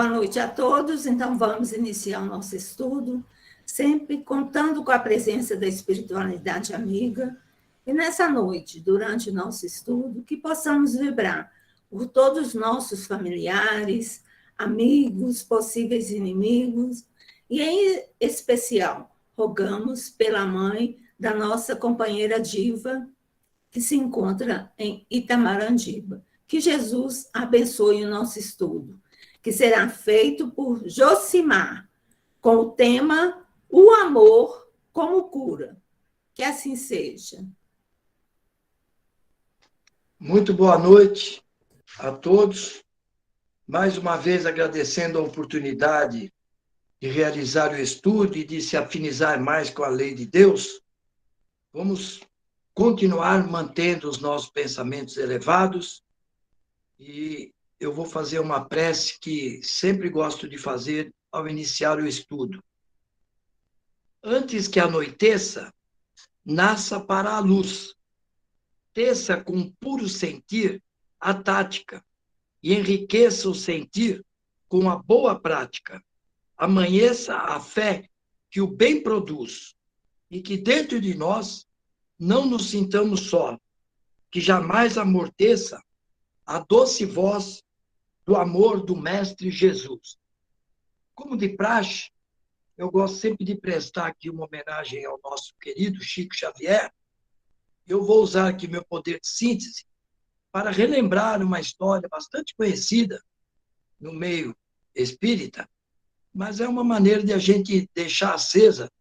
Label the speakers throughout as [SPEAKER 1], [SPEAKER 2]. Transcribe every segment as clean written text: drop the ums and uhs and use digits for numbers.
[SPEAKER 1] Boa noite a todos. Então, vamos iniciar o nosso estudo, sempre contando com a presença da espiritualidade amiga. E nessa noite, durante o nosso estudo, que possamos vibrar por todos os nossos familiares, amigos, possíveis inimigos, e em especial, rogamos pela mãe da nossa companheira Diva, que se encontra em Itamarandiba. Que Jesus abençoe o nosso estudo, que será feito por Josimar, com o tema O Amor como Cura. Que assim seja.
[SPEAKER 2] Muito boa noite a todos. Mais uma vez agradecendo a oportunidade de realizar o estudo e de se afinizar mais com a lei de Deus. Vamos continuar mantendo os nossos pensamentos elevados e eu vou fazer uma prece que sempre gosto de fazer ao iniciar o estudo. Antes que anoiteça, nasça para a luz. Teça com puro sentir a tática e enriqueça o sentir com a boa prática. Amanheça a fé que o bem produz e que dentro de nós não nos sintamos só, que jamais amorteça a doce voz do amor do Mestre Jesus. Como de praxe, eu gosto sempre de prestar aqui uma homenagem ao nosso querido Chico Xavier. Eu vou usar aqui meu poder de síntese para relembrar uma história bastante conhecida no meio espírita, mas é uma maneira de a gente deixar acesa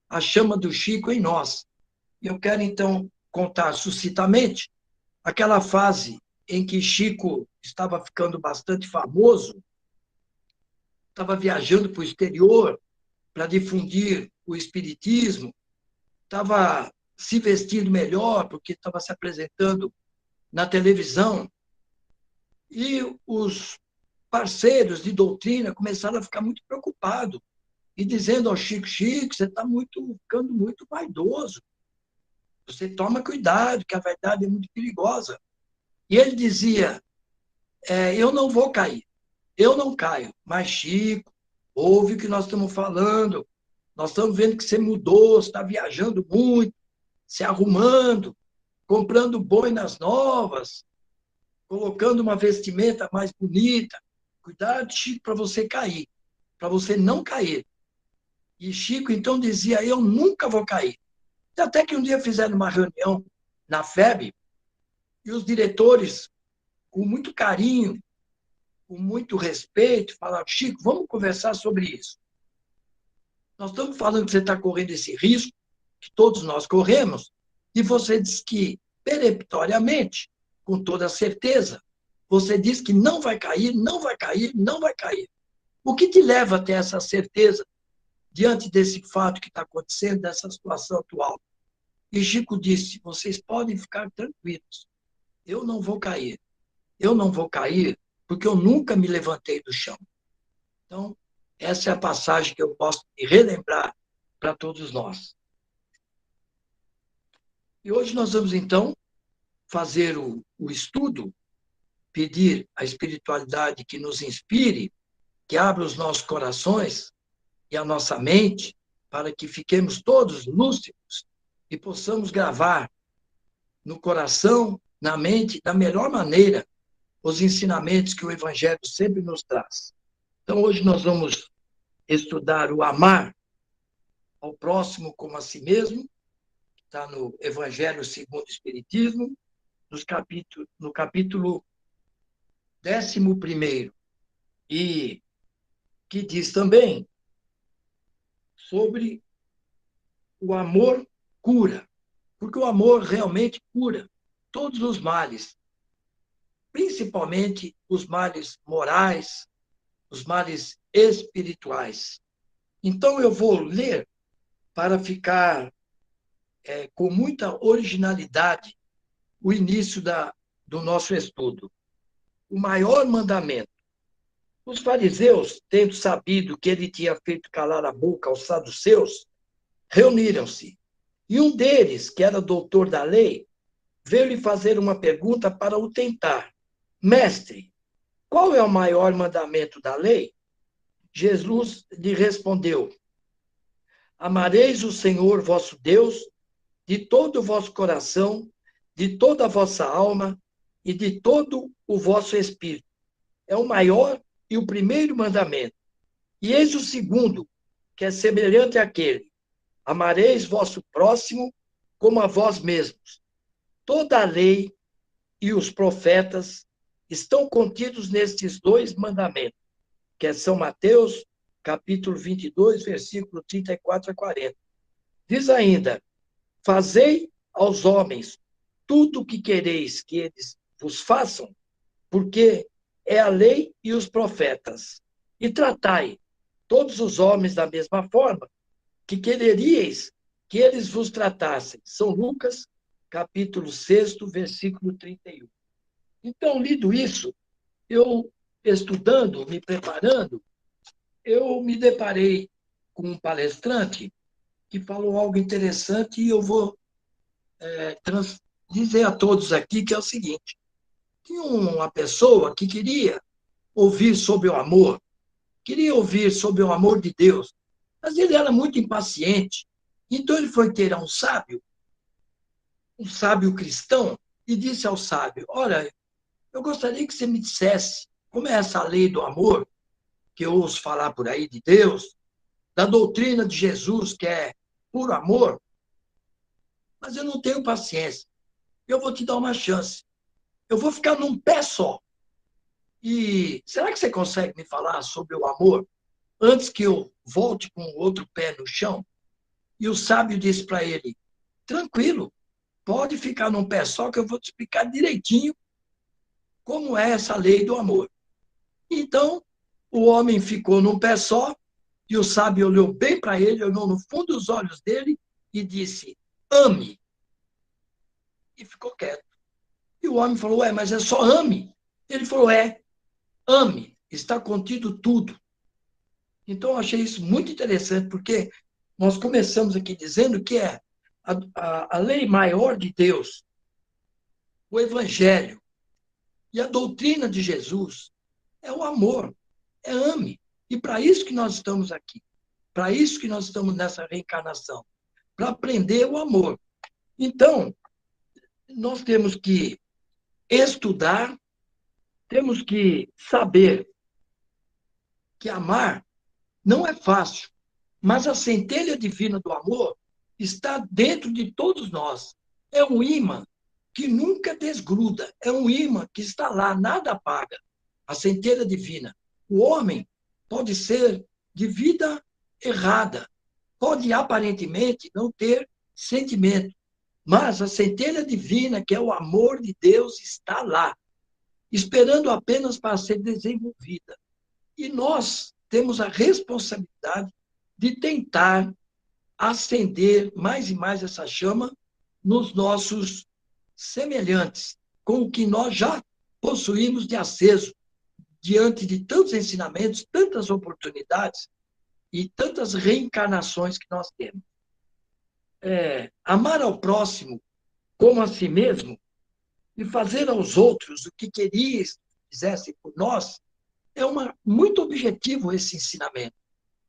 [SPEAKER 2] a chama do Chico em nós. Eu quero, então, contar sucintamente aquela fase em que Chico estava ficando bastante famoso, estava viajando para o exterior para difundir o espiritismo, estava se vestindo melhor porque estava se apresentando na televisão, e os parceiros de doutrina começaram a ficar muito preocupados e dizendo ao Chico: Chico, você está ficando muito vaidoso, você toma cuidado, que a vaidade é muito perigosa. E ele dizia: eu não vou cair, eu não caio, mas Chico, ouve o que nós estamos falando, nós estamos vendo que você mudou, você está viajando muito, se arrumando, comprando boinas novas, colocando uma vestimenta mais bonita. Cuidado, Chico, para você cair, para você não cair. E Chico, então, dizia: eu nunca vou cair. Até que um dia fizeram uma reunião na FEB e os diretores, com muito carinho, com muito respeito, falaram: Chico, vamos conversar sobre isso. Nós estamos falando que você está correndo esse risco, que todos nós corremos, e você diz que, peremptoriamente, com toda certeza, você diz que não vai cair, não vai cair, não vai cair. O que te leva a ter essa certeza diante desse fato que está acontecendo, dessa situação atual? E Chico disse: vocês podem ficar tranquilos, eu não vou cair. Eu não vou cair porque eu nunca me levantei do chão. Então, essa é a passagem que eu gosto de relembrar para todos nós. E hoje nós vamos, então, fazer o estudo, pedir à espiritualidade que nos inspire, que abra os nossos corações e a nossa mente, para que fiquemos todos lúcidos e possamos gravar no coração, na mente, da melhor maneira, os ensinamentos que o Evangelho sempre nos traz. Então, hoje nós vamos estudar o amar ao próximo como a si mesmo, que está no Evangelho segundo o Espiritismo, no capítulo 11, e que diz também sobre o amor cura, porque o amor realmente cura todos os males, principalmente os males morais, os males espirituais. Então, eu vou ler para ficar com muita originalidade o início do nosso estudo. O maior mandamento. Os fariseus, tendo sabido que ele tinha feito calar a boca aos saduceus, reuniram-se. E um deles, que era doutor da lei, veio-lhe fazer uma pergunta para o tentar. Mestre, qual é o maior mandamento da lei? Jesus lhe respondeu: amareis o Senhor vosso Deus de todo o vosso coração, de toda a vossa alma e de todo o vosso espírito. É o maior e o primeiro mandamento. E eis o segundo, que é semelhante àquele: amareis vosso próximo como a vós mesmos. Toda a lei e os profetas estão contidos nestes dois mandamentos, que é São Mateus, capítulo 22, versículo 34 a 40. Diz ainda: fazei aos homens tudo o que quereis que eles vos façam, porque é a lei e os profetas. E tratai todos os homens da mesma forma que quereríeis que eles vos tratassem. São Lucas, capítulo 6, versículo 31. Então, lido isso, eu estudando, me preparando, eu me deparei com um palestrante que falou algo interessante e eu vou dizer a todos aqui que é o seguinte: tinha uma pessoa que queria ouvir sobre o amor, queria ouvir sobre o amor de Deus, mas ele era muito impaciente. Então ele foi ter a um sábio cristão, e disse ao sábio: olha, eu gostaria que você me dissesse como é essa lei do amor, que eu ouço falar por aí de Deus, da doutrina de Jesus, que é puro amor, mas eu não tenho paciência. Eu vou te dar uma chance. Eu vou ficar num pé só. E será que você consegue me falar sobre o amor antes que eu volte com o outro pé no chão? E o sábio disse para ele: tranquilo, pode ficar num pé só que eu vou te explicar direitinho como é essa lei do amor. Então, o homem ficou num pé só e o sábio olhou bem para ele, olhou no fundo dos olhos dele e disse: ame. E ficou quieto. E o homem falou: ué, mas é só ame? Ele falou: ame, está contido tudo. Então, eu achei isso muito interessante, porque nós começamos aqui dizendo que é a lei maior de Deus, o Evangelho e a doutrina de Jesus é o amor, é ame. E para isso que nós estamos aqui, para isso que nós estamos nessa reencarnação, para aprender o amor. Então, nós temos que estudar, temos que saber que amar não é fácil, mas a centelha divina do amor está dentro de todos nós. É um imã que nunca desgruda, é um imã que está lá, nada apaga. A centelha divina. O homem pode ser de vida errada, pode aparentemente não ter sentimento, mas a centelha divina, que é o amor de Deus, está lá, esperando apenas para ser desenvolvida. E nós temos a responsabilidade de tentar acender mais e mais essa chama nos nossos semelhantes, com o que nós já possuímos de aceso, diante de tantos ensinamentos, tantas oportunidades e tantas reencarnações que nós temos. Amar ao próximo como a si mesmo e fazer aos outros o que querias que fizessem por nós, muito objetivo esse ensinamento.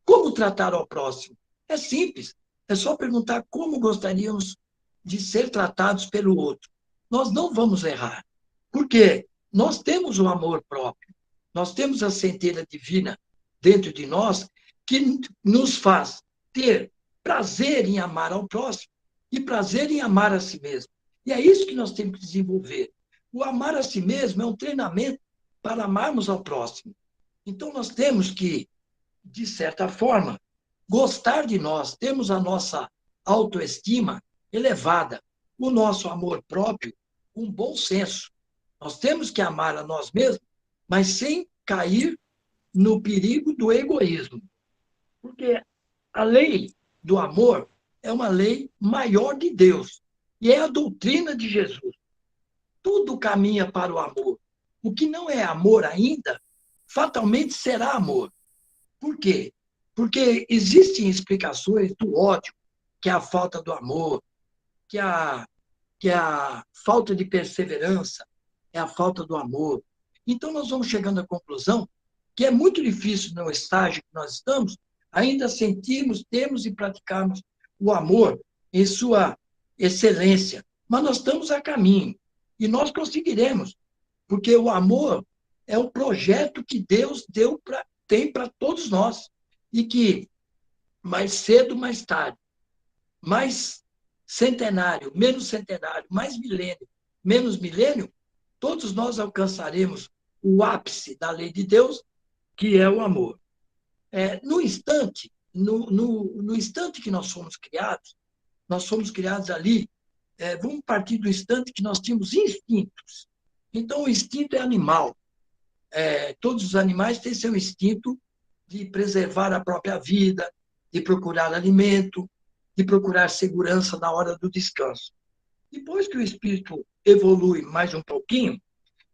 [SPEAKER 2] Como tratar ao próximo? É simples, é só perguntar como gostaríamos de ser tratados pelo outro. Nós não vamos errar, porque nós temos o amor próprio, nós temos a centelha divina dentro de nós que nos faz ter prazer em amar ao próximo e prazer em amar a si mesmo. E é isso que nós temos que desenvolver. O amar a si mesmo é um treinamento para amarmos ao próximo. Então, nós temos que, de certa forma, gostar de nós, temos a nossa autoestima elevada, o nosso amor próprio com bom senso. Nós temos que amar a nós mesmos, mas sem cair no perigo do egoísmo. Porque a lei do amor é uma lei maior de Deus e é a doutrina de Jesus. Tudo caminha para o amor. O que não é amor ainda, fatalmente será amor. Por quê? Porque existem explicações do ódio, que é a falta do amor, que é a falta de perseverança, é a falta do amor. Então, nós vamos chegando à conclusão que é muito difícil no estágio que nós estamos, ainda sentirmos, temos e praticarmos o amor em sua excelência. Mas nós estamos a caminho e nós conseguiremos, porque o amor é o projeto que Deus tem para todos nós e que mais cedo, mais tarde, mais centenário, menos centenário, mais milênio, menos milênio, todos nós alcançaremos o ápice da lei de Deus, que é o amor. No instante que nós somos criados ali, vamos partir do instante que nós tínhamos instintos. Então, o instinto é animal. Todos os animais têm seu instinto de preservar a própria vida, de procurar alimento, de procurar segurança na hora do descanso. Depois que o espírito evolui mais um pouquinho,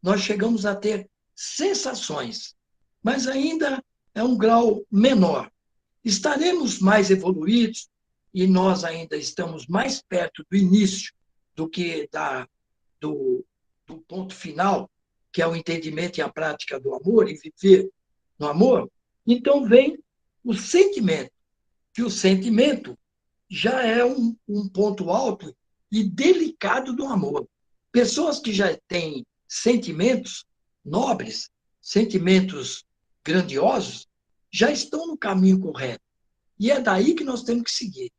[SPEAKER 2] nós chegamos a ter sensações, mas ainda é um grau menor. Estaremos mais evoluídos e nós ainda estamos mais perto do início do que do ponto final, que é o entendimento e a prática do amor e viver no amor. Então vem o sentimento, que o sentimento já é um ponto alto e delicado do amor. Pessoas que já têm sentimentos nobres, sentimentos grandiosos, já estão no caminho correto. E é daí que nós temos que seguir.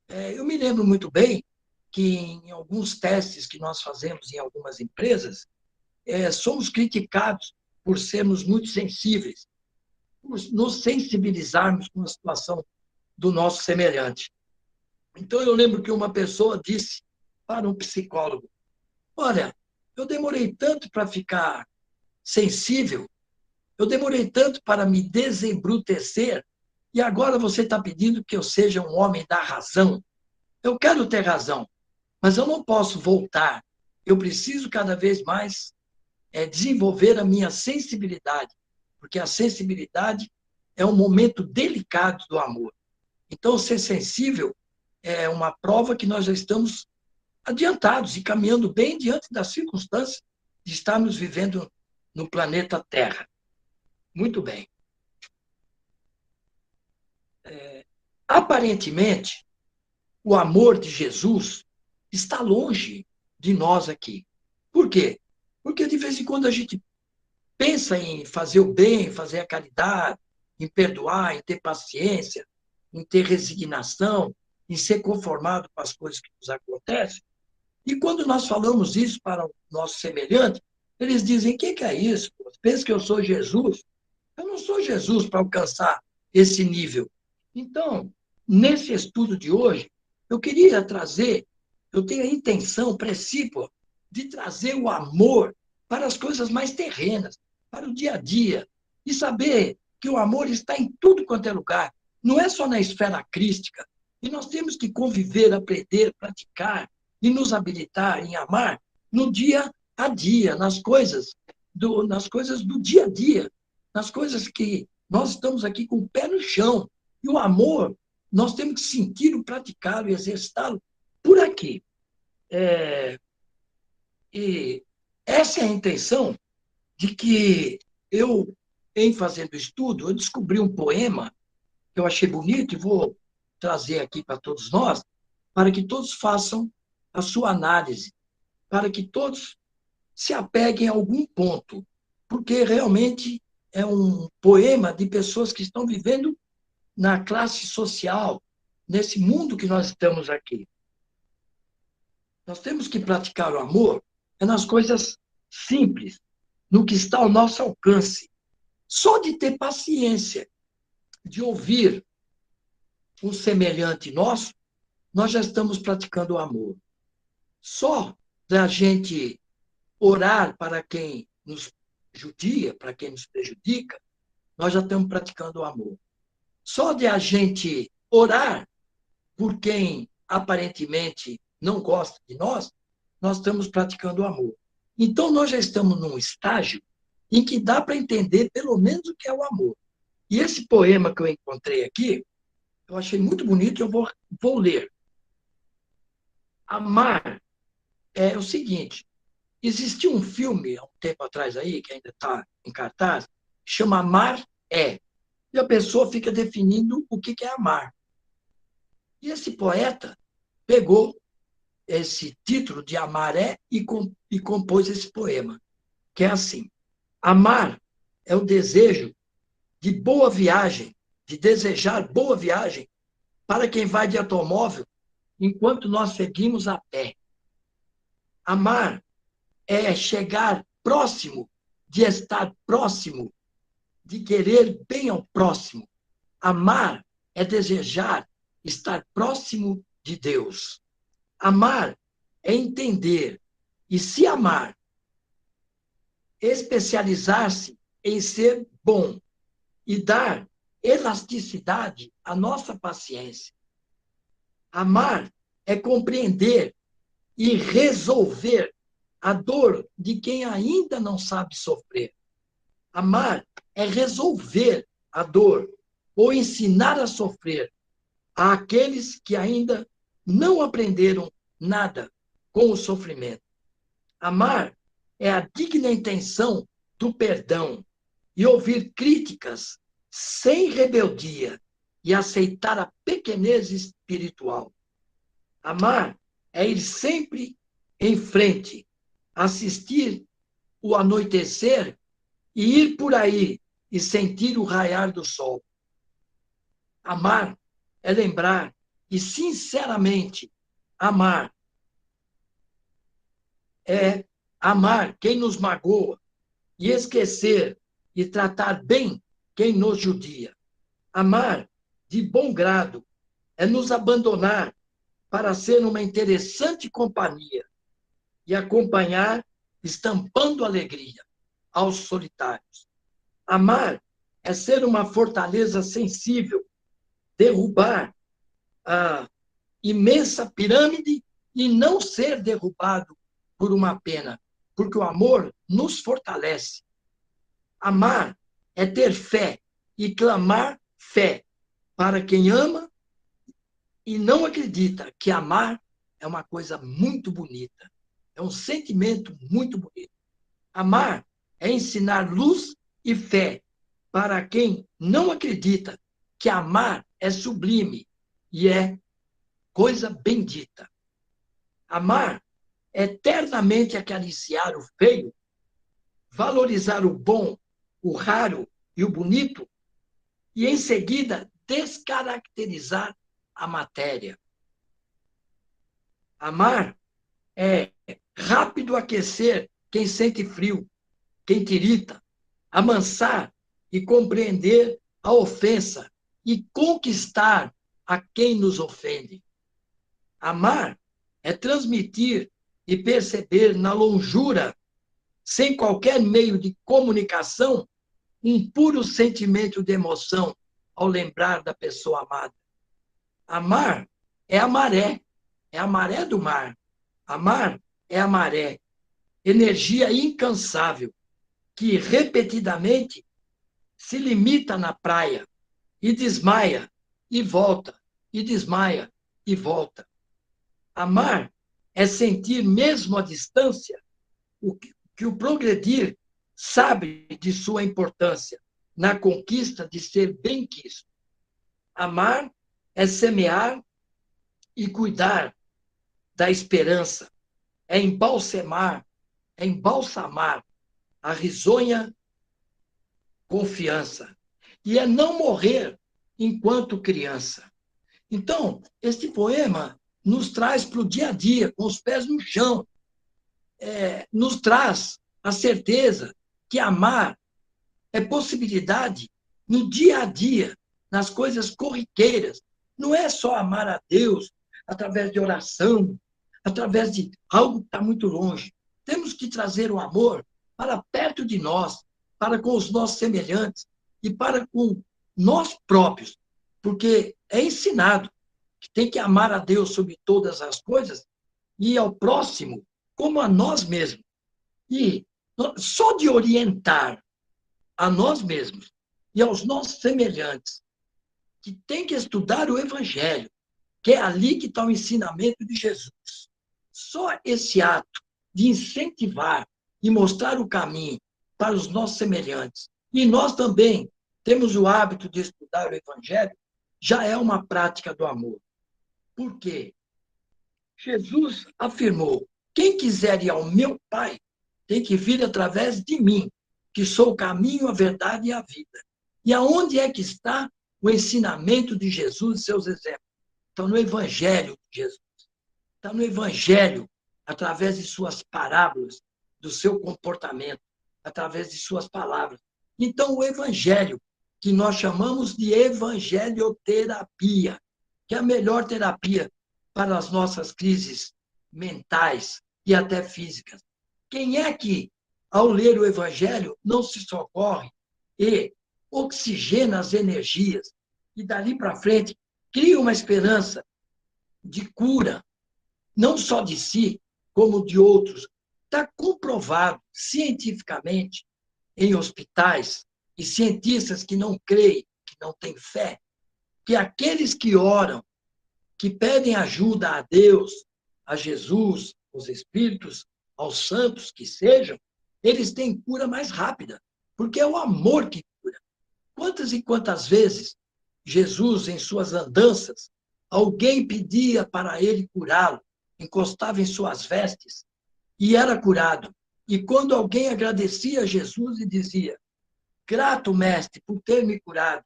[SPEAKER 2] Eu me lembro muito bem que em alguns testes que nós fazemos em algumas empresas, somos criticados por sermos muito sensíveis, por nos sensibilizarmos com a situação do nosso semelhante. Então, eu lembro que uma pessoa disse para um psicólogo: olha, eu demorei tanto para ficar sensível, eu demorei tanto para me desembrutecer, e agora você está pedindo que eu seja um homem da razão. Eu quero ter razão, mas eu não posso voltar. Eu preciso cada vez mais desenvolver a minha sensibilidade, porque a sensibilidade é um momento delicado do amor. Então, ser sensível é uma prova que nós já estamos adiantados e caminhando bem diante das circunstâncias de estarmos vivendo no planeta Terra. Muito bem. Aparentemente, o amor de Jesus está longe de nós aqui. Por quê? Porque de vez em quando a gente pensa em fazer o bem, fazer a caridade, em perdoar, em ter paciência, em ter resignação, em ser conformado com as coisas que nos acontecem. E quando nós falamos isso para o nosso semelhante, eles dizem: o que é isso? Pensa que eu sou Jesus? Eu não sou Jesus para alcançar esse nível. Então, nesse estudo de hoje, eu queria trazer, eu tenho a intenção precípua de trazer o amor para as coisas mais terrenas, para o dia a dia, e saber que o amor está em tudo quanto é lugar, não é só na esfera crística. E nós temos que conviver, aprender, praticar e nos habilitar em amar no dia a dia, nas coisas do dia a dia, nas coisas que nós estamos aqui com o pé no chão. E o amor, nós temos que sentir, praticá-lo e exercitá-lo por aqui. E essa é a intenção de que eu, em fazendo estudo, eu descobri um poema que eu achei bonito e vou trazer aqui para todos nós, para que todos façam a sua análise, para que todos se apeguem a algum ponto, porque realmente é um poema de pessoas que estão vivendo na classe social, nesse mundo que nós estamos aqui. Nós temos que praticar o amor nas coisas simples, no que está ao nosso alcance. Só de ter paciência, de ouvir um semelhante nosso, nós já estamos praticando o amor. Só da gente orar para quem nos judia, para quem nos prejudica, nós já estamos praticando o amor. Só de a gente orar por quem aparentemente não gosta de nós, nós estamos praticando o amor. Então, nós já estamos num estágio em que dá para entender pelo menos o que é o amor. E esse poema que eu encontrei aqui, eu achei muito bonito, eu vou ler. Amar é o seguinte: existiu um filme, há um tempo atrás aí, que ainda está em cartaz, chama Amar é. E a pessoa fica definindo o que é amar. E esse poeta pegou esse título de Amar é e compôs esse poema, que é assim: amar é o desejo de boa viagem, de desejar boa viagem para quem vai de automóvel enquanto nós seguimos a pé. Amar é chegar próximo, de estar próximo, de querer bem ao próximo. Amar é desejar estar próximo de Deus. Amar é entender e se amar, especializar-se em ser bom e dar elasticidade à nossa paciência. Amar é compreender e resolver a dor de quem ainda não sabe sofrer. Amar é resolver a dor ou ensinar a sofrer àqueles que ainda não aprenderam nada com o sofrimento. Amar é a digna intenção do perdão e ouvir críticas sem rebeldia e aceitar a pequenez espiritual. Amar é ir sempre em frente, assistir o anoitecer e ir por aí e sentir o raiar do sol. Amar é lembrar e, sinceramente, amar é amar quem nos magoa e esquecer e tratar bem quem nos judia. Amar de bom grado é nos abandonar para ser uma interessante companhia e acompanhar estampando alegria aos solitários. Amar é ser uma fortaleza sensível, derrubar a imensa pirâmide e não ser derrubado por uma pena, porque o amor nos fortalece. Amar é ter fé e clamar fé para quem ama e não acredita que amar é uma coisa muito bonita, é um sentimento muito bonito. Amar é ensinar luz e fé para quem não acredita que amar é sublime e é coisa bendita. Amar é eternamente acariciar o feio, valorizar o bom, o raro e o bonito, e em seguida descaracterizar a matéria. Amar é rápido aquecer quem sente frio, quem tirita, amansar e compreender a ofensa e conquistar a quem nos ofende. Amar é transmitir e perceber na longura, sem qualquer meio de comunicação, um puro sentimento de emoção ao lembrar da pessoa amada. Amar é a maré do mar. Amar é a maré, energia incansável, que repetidamente se limita na praia e desmaia e volta, e desmaia e volta. Amar é sentir mesmo à distância que o progredir sabe de sua importância na conquista de ser bem-quisto. Amar é semear e cuidar da esperança, é embalsamar a risonha confiança, e é não morrer enquanto criança. Então, este poema nos traz para o dia a dia, com os pés no chão, nos traz a certeza que amar é possibilidade no dia a dia, nas coisas corriqueiras. Não é só amar a Deus através de oração, através de algo que está muito longe. Temos que trazer o amor para perto de nós, para com os nossos semelhantes e para com nós próprios, porque é ensinado que tem que amar a Deus sobre todas as coisas e ao próximo como a nós mesmos. E só de orientar a nós mesmos e aos nossos semelhantes, que tem que estudar o Evangelho, que é ali que está o ensinamento de Jesus. Só esse ato de incentivar e mostrar o caminho para os nossos semelhantes E nós também temos o hábito de estudar o Evangelho, já é uma prática do amor. Por quê? Jesus afirmou: quem quiser ir ao meu Pai tem que vir através de mim, que sou o caminho, a verdade e a vida. E aonde é que está o ensinamento de Jesus e seus exemplos? Está no Evangelho de Jesus. Está no Evangelho, através de suas parábolas, do seu comportamento, através de suas palavras. Então, o Evangelho, que nós chamamos de evangelioterapia, que é a melhor terapia para as nossas crises mentais e até físicas. Quem é que, ao ler o Evangelho, não se socorre e oxigena as energias e, dali para frente, cria uma esperança de cura, não só de si, como de outros? Está comprovado cientificamente em hospitais e cientistas que não creem, que não têm fé, que aqueles que oram, que pedem ajuda a Deus, a Jesus, aos espíritos, aos santos que sejam, eles têm cura mais rápida, porque é o amor que cura. Quantas e quantas vezes Jesus, em suas andanças, alguém pedia para ele curá-lo, encostava em suas vestes e era curado. E quando alguém agradecia a Jesus e dizia: grato, mestre, por ter me curado,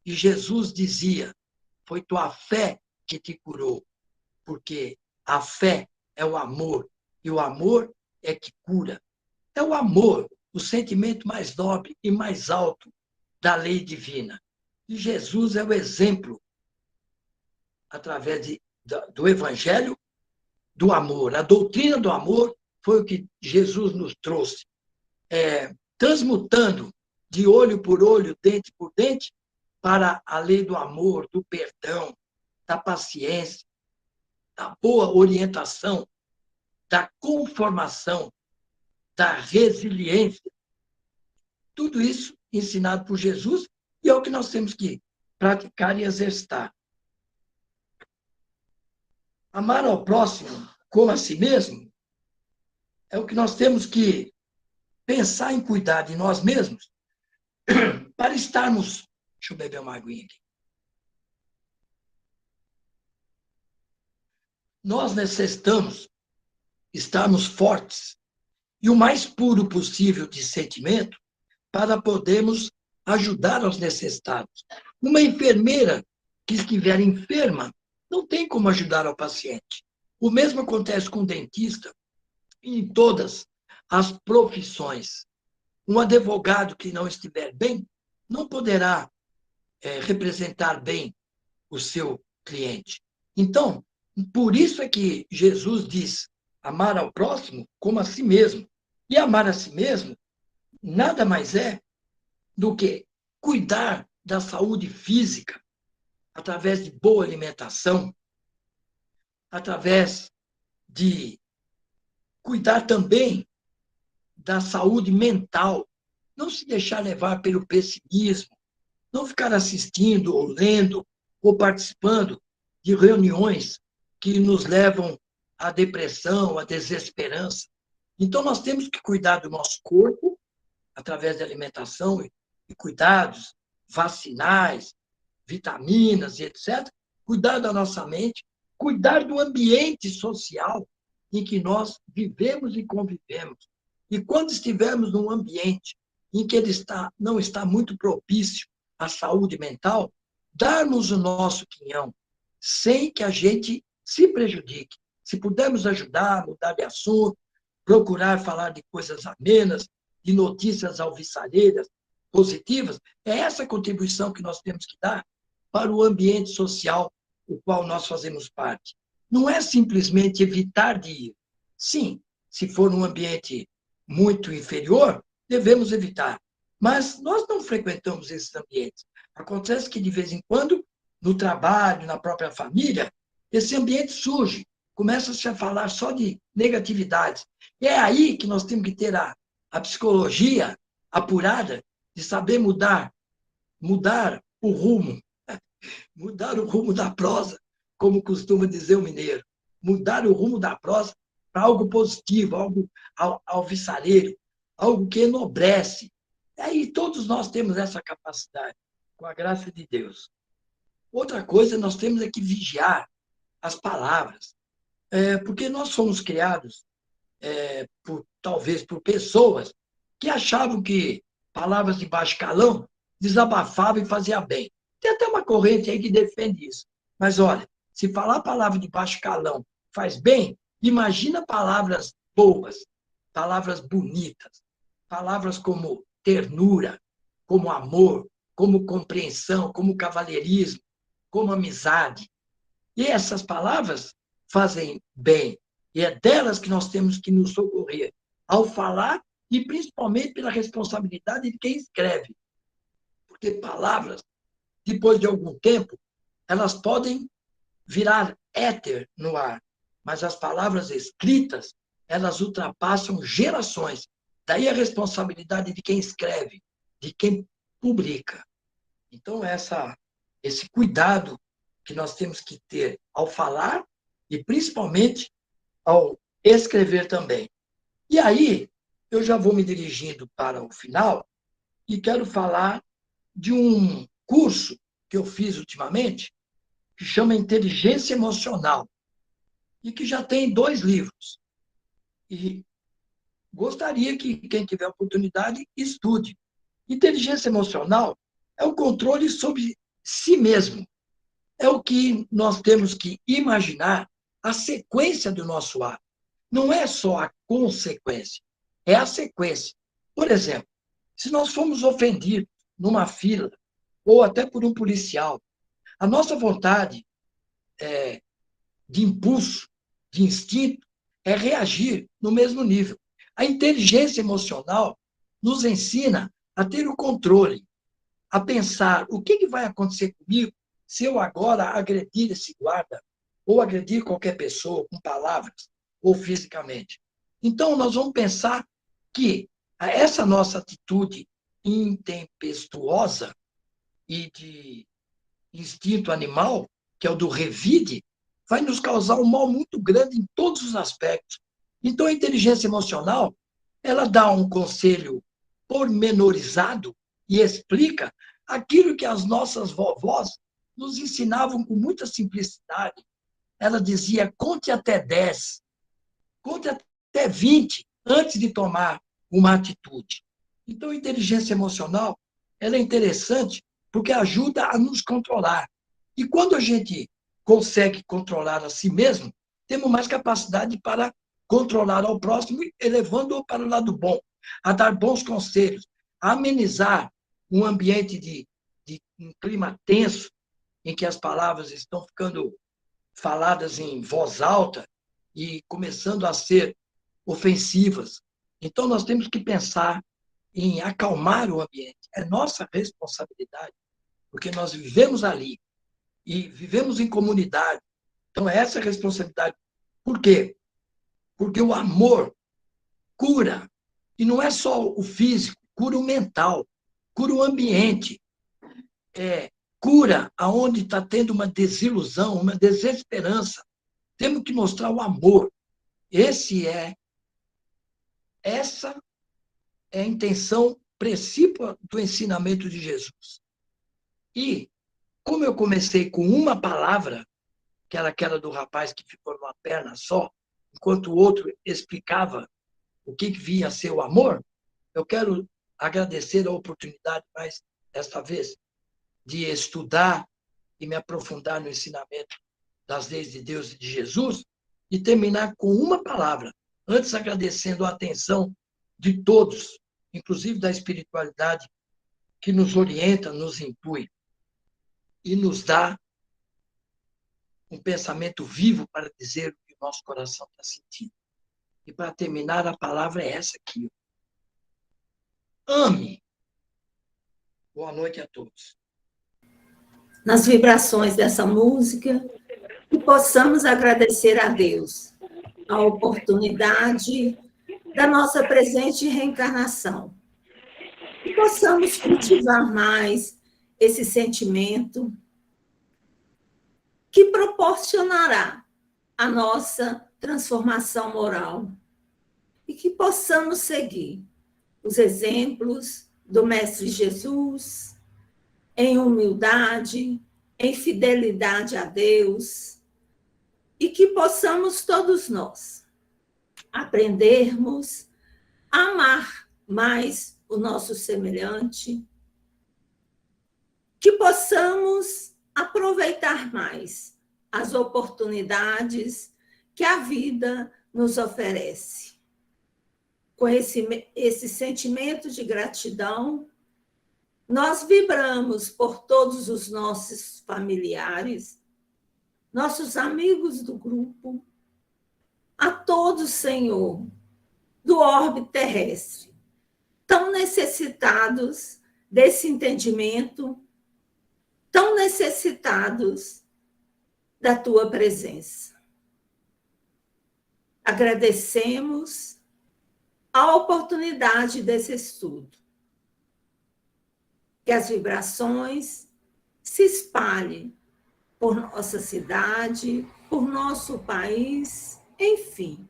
[SPEAKER 2] e Jesus dizia: foi tua fé que te curou, porque a fé é o amor, e o amor é que cura. É o amor, o sentimento mais nobre e mais alto da lei divina. E Jesus é o exemplo, através do Evangelho, do amor. A doutrina do amor foi o que Jesus nos trouxe, transmutando de olho por olho, dente por dente, para a lei do amor, do perdão, da paciência, da boa orientação, da conformação, da resiliência. Tudo isso ensinado por Jesus e é o que nós temos que praticar e exercitar. Amar ao próximo como a si mesmo é o que nós temos que pensar em cuidar de nós mesmos para estarmos... Deixa eu beber uma aguinha aqui. Nós necessitamos estarmos fortes e o mais puro possível de sentimento para podermos ajudar aos necessitados. Uma enfermeira que estiver enferma não tem como ajudar ao paciente. O mesmo acontece com o dentista e em todas as profissões. Um advogado que não estiver bem não poderá representar bem o seu cliente. Então, por isso é que Jesus diz: amar ao próximo como a si mesmo. E amar a si mesmo nada mais é do que cuidar da saúde física através de boa alimentação, através de cuidar também da saúde mental, não se deixar levar pelo pessimismo, não ficar assistindo ou lendo ou participando de reuniões que nos levam à depressão, à desesperança. Então, nós temos que cuidar do nosso corpo através da alimentação e cuidados vacinais, vitaminas e etc. Cuidar da nossa mente, cuidar do ambiente social em que nós vivemos e convivemos. E quando estivermos num ambiente em que ele não está muito propício à saúde mental, darmos o nosso quinhão, sem que a gente se prejudique. Se pudermos ajudar, mudar de assunto, procurar falar de coisas amenas, de notícias alvissareiras, positivas, é essa contribuição que nós temos que dar para o ambiente social o qual nós fazemos parte. Não é simplesmente evitar de ir. Sim, se for um ambiente muito inferior, devemos evitar. Mas nós não frequentamos esses ambientes. Acontece que, de vez em quando, no trabalho, na própria família, esse ambiente surge, começa-se a falar só de negatividades. E é aí que nós temos que ter a psicologia apurada de saber mudar o rumo da prosa, como costuma dizer o mineiro. Mudar o rumo da prosa para algo positivo, algo alvissareiro, algo que enobrece. Aí todos nós temos essa capacidade, com a graça de Deus. Outra coisa, nós temos é que vigiar as palavras, porque nós somos criados, talvez por pessoas que achavam que palavras de baixo calão desabafavam e fazia bem. Tem até uma corrente aí que defende isso. Mas olha, se falar palavra de baixo calão faz bem, imagina palavras boas, palavras bonitas, palavras como ternura, como amor, como compreensão, como cavalheirismo, como amizade. E essas palavras fazem bem. E é delas que nós temos que nos socorrer ao falar e principalmente pela responsabilidade de quem escreve. Porque palavras, depois de algum tempo, elas podem virar éter no ar, mas as palavras escritas, elas ultrapassam gerações. Daí a responsabilidade de quem escreve, de quem publica. Então, esse cuidado que nós temos que ter ao falar e, principalmente, ao escrever também. E aí, eu já vou me dirigindo para o final e quero falar de um curso que eu fiz ultimamente, que chama Inteligência Emocional, e que já tem 2 livros. E gostaria que quem tiver oportunidade estude. Inteligência emocional é o controle sobre si mesmo. É o que nós temos que imaginar a sequência do nosso ato. Não é só a consequência, é a sequência. Por exemplo, se nós formos ofendidos numa fila, ou até por um policial, a nossa vontade de impulso, de instinto, é reagir no mesmo nível. A inteligência emocional nos ensina a ter o controle, a pensar o que vai acontecer comigo se eu agora agredir esse guarda, ou agredir qualquer pessoa com palavras, ou fisicamente. Então, nós vamos pensar que essa nossa atitude intempestuosa e de instinto animal, que é o do revide, vai nos causar um mal muito grande em todos os aspectos. Então, a inteligência emocional, ela dá um conselho pormenorizado e explica aquilo que as nossas vovós nos ensinavam com muita simplicidade. Ela dizia, conte até 10, conte até 20 antes de tomar uma atitude. Então, a inteligência emocional, ela é interessante porque ajuda a nos controlar. E quando a gente consegue controlar a si mesmo, temos mais capacidade para controlar ao próximo, elevando-o para o lado bom, a dar bons conselhos, a amenizar um ambiente de um clima tenso, em que as palavras estão ficando faladas em voz alta e começando a ser ofensivas. Então, nós temos que pensar em acalmar o ambiente. É nossa responsabilidade, porque nós vivemos ali e vivemos em comunidade. Então, é essa a responsabilidade. Por quê? Porque o amor cura. E não é só o físico, cura o mental, cura o ambiente. Cura aonde está tendo uma desilusão, uma desesperança. Temos que mostrar o amor. Essa é a intenção principal do ensinamento de Jesus. E, como eu comecei com uma palavra, que era aquela do rapaz que ficou numa perna só, enquanto o outro explicava o que vinha a ser o amor, eu quero agradecer a oportunidade, mais desta vez, de estudar e me aprofundar no ensinamento das leis de Deus e de Jesus, e terminar com uma palavra, antes agradecendo a atenção de todos, inclusive da espiritualidade, que nos orienta, nos intui e nos dá um pensamento vivo para dizer o que o nosso coração está sentindo. E para terminar, a palavra é essa aqui. Ame. Boa noite a todos.
[SPEAKER 1] Nas vibrações dessa música, que possamos agradecer a Deus a oportunidade da nossa presente reencarnação. E possamos cultivar mais esse sentimento que proporcionará a nossa transformação moral. E que possamos seguir os exemplos do Mestre Jesus, em humildade, em fidelidade a Deus, e que possamos todos nós aprendermos a amar mais o nosso semelhante, que possamos aproveitar mais as oportunidades que a vida nos oferece. Com esse sentimento de gratidão, nós vibramos por todos os nossos familiares, nossos amigos do grupo, a todos, Senhor, do orbe terrestre, tão necessitados desse entendimento, tão necessitados da tua presença. Agradecemos a oportunidade desse estudo. Que as vibrações se espalhem por nossa cidade, por nosso país, enfim,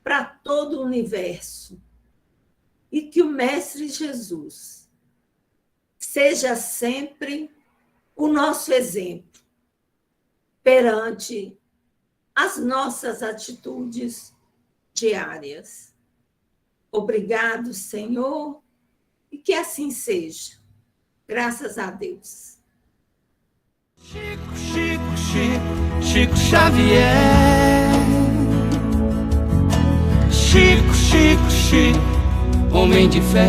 [SPEAKER 1] para todo o universo. E que o Mestre Jesus seja sempre o nosso exemplo perante as nossas atitudes diárias. Obrigado, Senhor, e que assim seja. Graças a Deus.
[SPEAKER 3] Chico Xavier. Chico, homem de fé.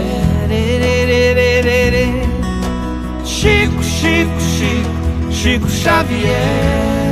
[SPEAKER 3] Chico Xavier.